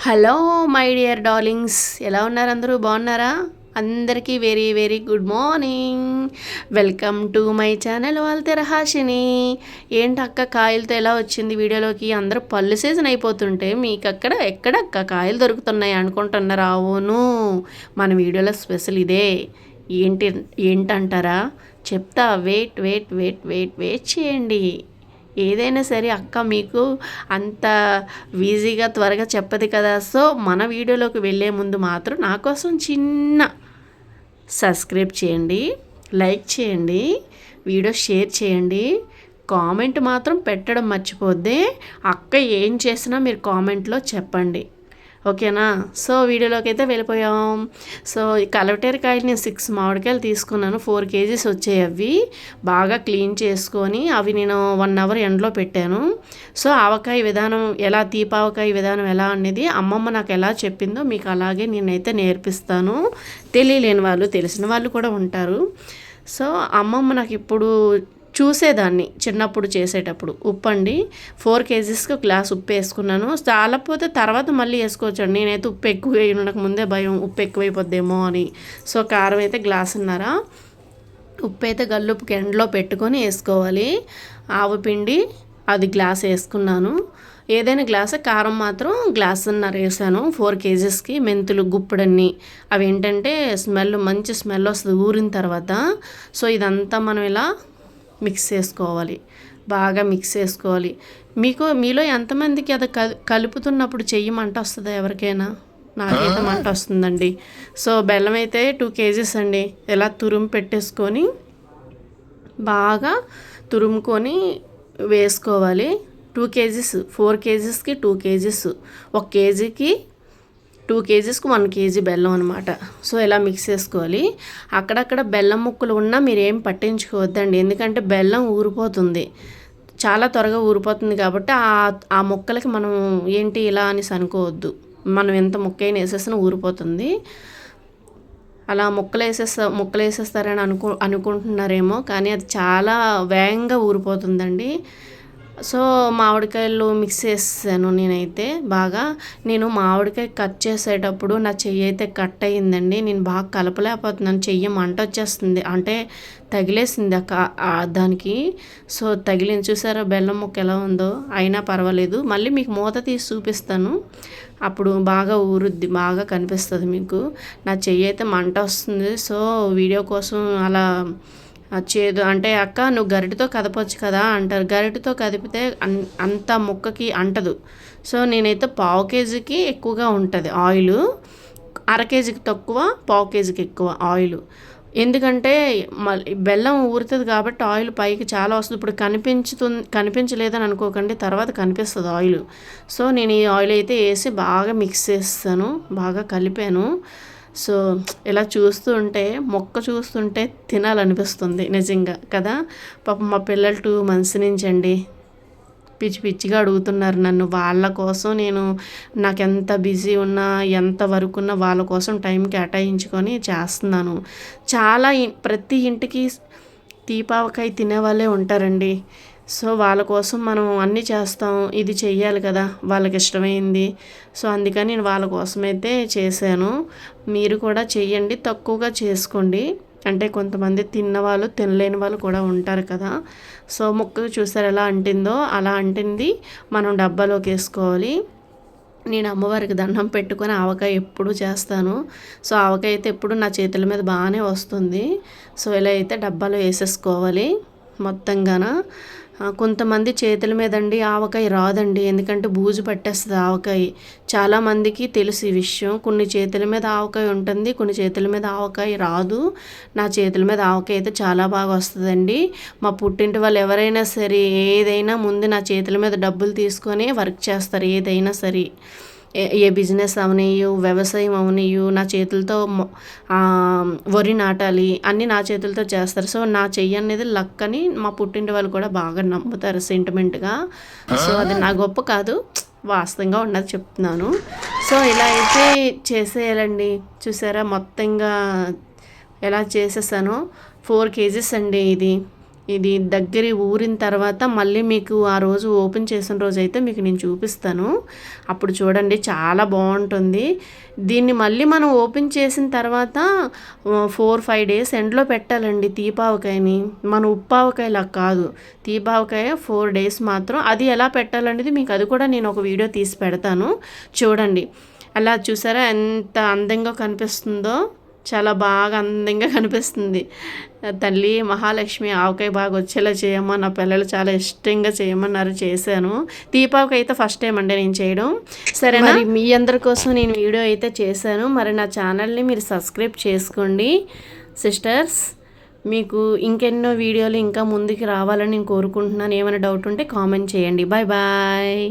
Hello my dear darlings, ఎలా ఉన్నారు? అందరూ బాగున్నారా? అందరికీ very very good morning. Welcome to my channel వాల్తెర హాషిని. ఏంటక్క కాయలతో ఎలా వచ్చింది వీడియోలోకి? అందరూ పళ్ళు సీజన్ అయిపోతుంటే మీకు ఎక్కడక్క కాయలు దొరుకుతున్నాయి అనుకుంటున్నారు? అవును, మన వీడియోలో స్పెషల్ ఇదే. ఏంటంటారా? చెప్తా. Wait wait wait wait wait చేయండి. ఏదైనా సరే అక్క మీకు అంత ఈజీగా త్వరగా చెప్పదు కదా. సో మన వీడియోలోకి వెళ్ళే ముందు మాత్రం నా కోసం చిన్న సబ్స్క్రైబ్ చేయండి, లైక్ చేయండి, వీడియో షేర్ చేయండి, కామెంట్ మాత్రం పెట్టడం మర్చిపోద్ది. అక్క ఏం చేసినా మీరు కామెంట్లో చెప్పండి, ఓకేనా? సో వీడియోలోకి అయితే వెళ్ళిపోయాం. సో ఈ కలవటేరకాయలు నేను 6 మామిడికాయలు తీసుకున్నాను. 4 కేజీస్ వచ్చాయి. అవి బాగా క్లీన్ చేసుకొని అవి నేను 1 అవర్ ఎండలో పెట్టాను. సో ఆవకాయ విధానం ఎలా, తీపావకాయ విధానం ఎలా అనేది అమ్మమ్మ నాకు ఎలా చెప్పిందో మీకు అలాగే నేనైతే నేర్పిస్తాను. తెలియలేని వాళ్ళు, తెలిసిన వాళ్ళు కూడా ఉంటారు. సో అమ్మమ్మ నాకు ఇప్పుడు చూసేదాన్ని చిన్నప్పుడు చేసేటప్పుడు. ఉప్పు అండి, 4 కేజీస్కి గ్లాస్ ఉప్పు వేసుకున్నాను. చాలకపోతే తర్వాత మళ్ళీ వేసుకోవచ్చండి. నేనైతే ఉప్పు ఎక్కువ వేయను, నాకు ముందే భయం ఉప్పు ఎక్కువైపోద్దేమో అని. సో కారం అయితే గ్లాసున్నర, ఉప్పు అయితే గల్లుప్పుకి ఎండలో పెట్టుకొని వేసుకోవాలి. ఆవు పిండి అది గ్లాస్ వేసుకున్నాను. ఏదైనా గ్లాస్, కారం మాత్రం గ్లాసున్నర వేసాను 4 కేజీస్కి. మెంతులు గుప్పుడన్ని, అవి ఏంటంటే మంచి స్మెల్ వస్తుంది ఊరిన తర్వాత. సో ఇదంతా మనం ఇలా మిక్స్ చేసుకోవాలి, బాగా మిక్స్ చేసుకోవాలి. మీలో ఎంతమందికి అది కలుపుతున్నప్పుడు చెయ్యి మంట వస్తుందా ఎవరికైనా? నాకైతే మంట వస్తుందండి. సో బెల్లం అయితే 2 కేజీస్ అండి. ఇలా తురుము పెట్టేసుకొని బాగా తురుముకొని వేసుకోవాలి. 2 కేజీస్, 4 కేజీస్కి 2 కేజీస్, 1 కేజీకి 2 కేజీస్కి 1 కేజీ బెల్లం అనమాట. సో ఇలా మిక్స్ చేసుకోవాలి. అక్కడక్కడ బెల్లం ముక్కలు ఉన్నా మీరు ఏం పట్టించుకోవద్దండి, ఎందుకంటే బెల్లం ఊరిపోతుంది, చాలా త్వరగా ఊరిపోతుంది. కాబట్టి ఆ ముక్కలకి మనం ఏంటి ఇలా అని అనుకోవద్దు. మనం ఎంత ముక్క అయినా వేసేసినా ఊరిపోతుంది. అలా ముక్కలు వేసేస్తారని అనుకుంటున్నారేమో, కానీ అది చాలా వేగంగా ఊరిపోతుందండి. సో మామిడికాయలు మిక్స్ చేసాను నేనైతే బాగా. నేను మామిడికాయ కట్ చేసేటప్పుడు నా చెయ్యి అయితే కట్ అయ్యిందండి. నేను బాగా కలపలేకపోతున్నాను, చెయ్యి మంట వచ్చేస్తుంది, అంటే తగిలేసింది దానికి. సో తగిలింది, చూసారా బెల్లం ముక్క ఎలా ఉందో? అయినా పర్వాలేదు, మళ్ళీ మీకు మూత తీసి చూపిస్తాను, అప్పుడు బాగా ఊరుద్ది, బాగా కనిపిస్తుంది మీకు. నా చెయ్యి అయితే మంట వస్తుంది. సో వీడియో కోసం అలా చేదు అంటే అక్క నువ్వు గరిటతో కదపొచ్చు కదా అంటారు. గరిటతో కదిపితే అంత ముక్కకి అంటదు. సో నేనైతే 1/2 కేజీకి ఎక్కువగా ఉంటుంది ఆయిల్, 1/2 కేజీకి తక్కువ, 1/2 కేజీకి ఎక్కువ ఆయిల్. ఎందుకంటే బెల్లం ఊరుతుంది కాబట్టి ఆయిల్ పైకి చాలా వస్తుంది. ఇప్పుడు కనిపించలేదని అనుకోకండి, తర్వాత కనిపిస్తుంది ఆయిల్. సో నేను ఈ ఆయిల్ అయితే వేసి బాగా మిక్స్ చేస్తాను, బాగా కలిపాను. సో ఇలా మొక్క చూస్తుంటే తినాలనిపిస్తుంది నిజంగా కదా. పాపం మా పిల్లలు 2 months నుంచి అండి పిచ్చిగా అడుగుతున్నారు నన్ను. వాళ్ళ కోసం నాకు ఎంత బిజీ ఉన్నా, ఎంత వర్క్ ఉన్నా వాళ్ళ కోసం టైం కేటాయించుకొని చేస్తున్నాను. ప్రతి ఇంటికి తీపావకాయ తినేవాళ్ళే ఉంటారండి. సో వాళ్ళ కోసం మనం అన్నీ చేస్తాం, ఇది చెయ్యాలి కదా వాళ్ళకి ఇష్టమైంది. సో అందుకని నేను వాళ్ళ కోసమైతే చేశాను. మీరు కూడా చెయ్యండి, తక్కువగా చేసుకోండి. అంటే కొంతమంది తిన్నవాళ్ళు తినలేని వాళ్ళు కూడా ఉంటారు కదా. సో ముక్క చూసారు ఎలా అంటిందో, అలా అంటింది మనం డబ్బాలోకి వేసుకోవాలి. నేను అమ్మవారికి దండం పెట్టుకొని ఆవకాయ ఎప్పుడు చేస్తాను. సో ఆవకాయ అయితే ఎప్పుడు నా చేతుల మీద బాగానే వస్తుంది. సో ఇలా అయితే డబ్బాలో వేసేసుకోవాలి మొత్తంగాన. కొంతమంది చేతుల మీద అండి ఆవకాయ రాదండి, ఎందుకంటే బూజు పట్టేస్తుంది ఆవకాయ. చాలామందికి తెలుసు ఈ విషయం. కొన్ని చేతుల మీద ఆవకాయ ఉంటుంది, కొన్ని చేతుల మీద ఆవకాయ రాదు. నా చేతుల మీద ఆవకాయ అయితే చాలా బాగా వస్తుందండి. మా పుట్టింటి వాళ్ళు ఎవరైనా సరే ఏదైనా ముందు నా చేతుల మీద డబ్బులు తీసుకొని వర్క్ చేస్తారు. ఏదైనా సరే, ఏ బిజినెస్ అవనియు, వ్యవసాయం అవనియు, నా చేతులతో వరి నాటాలి అన్నీ నా చేతులతో చేస్తారు. సో నా చెయ్యి అనేది లక్ అని మా పుట్టింటి వాళ్ళు కూడా బాగా నమ్ముతారు సెంటిమెంట్గా. సో అది నా గొప్ప కాదు, వాస్తవంగా ఉన్నది చెప్తున్నాను. సో ఇలా అయితే చేసేయాలండి. చూసారా మొత్తంగా ఎలా చేసేసాను. 4 కేజీస్ అండి ఇది. ఇది దగ్గర ఊరిన తర్వాత మళ్ళీ మీకు ఆ రోజు ఓపెన్ చేసిన రోజు అయితే మీకు నేను చూపిస్తాను. అప్పుడు చూడండి చాలా బాగుంటుంది. దీన్ని మళ్ళీ మనం ఓపెన్ చేసిన తర్వాత 4-5 డేస్ ఎండలో పెట్టాలండి తీపావకాయని. మన ఉప్పావకాయలా కాదు, తీపావకాయ 4 డేస్ మాత్రం. అది ఎలా పెట్టాలనేది మీకు అది కూడా నేను ఒక వీడియో తీసి పెడతాను చూడండి. అలా చూసారా ఎంత అందంగా కనిపిస్తుందో, చాలా బాగా అందంగా కనిపిస్తుంది. తల్లి మహాలక్ష్మి ఆవకాయ బాగా వచ్చేలా చేయమ్మా, నా పిల్లలు చాలా ఇష్టంగా చేయమన్నారు, చేశాను. దీపావళి అయితే ఫస్ట్ టైం అండి నేను చేయడం. సరే, మరి మీ అందరి కోసం నేను వీడియో అయితే చేశాను. మరి నా ఛానల్ని మీరు సబ్స్క్రైబ్ చేసుకోండి సిస్టర్స్. మీకు ఇంకెన్నో వీడియోలు ఇంకా ముందుకు రావాలని నేను కోరుకుంటున్నాను. ఏమైనా డౌట్ ఉంటే కామెంట్ చేయండి. Bye bye.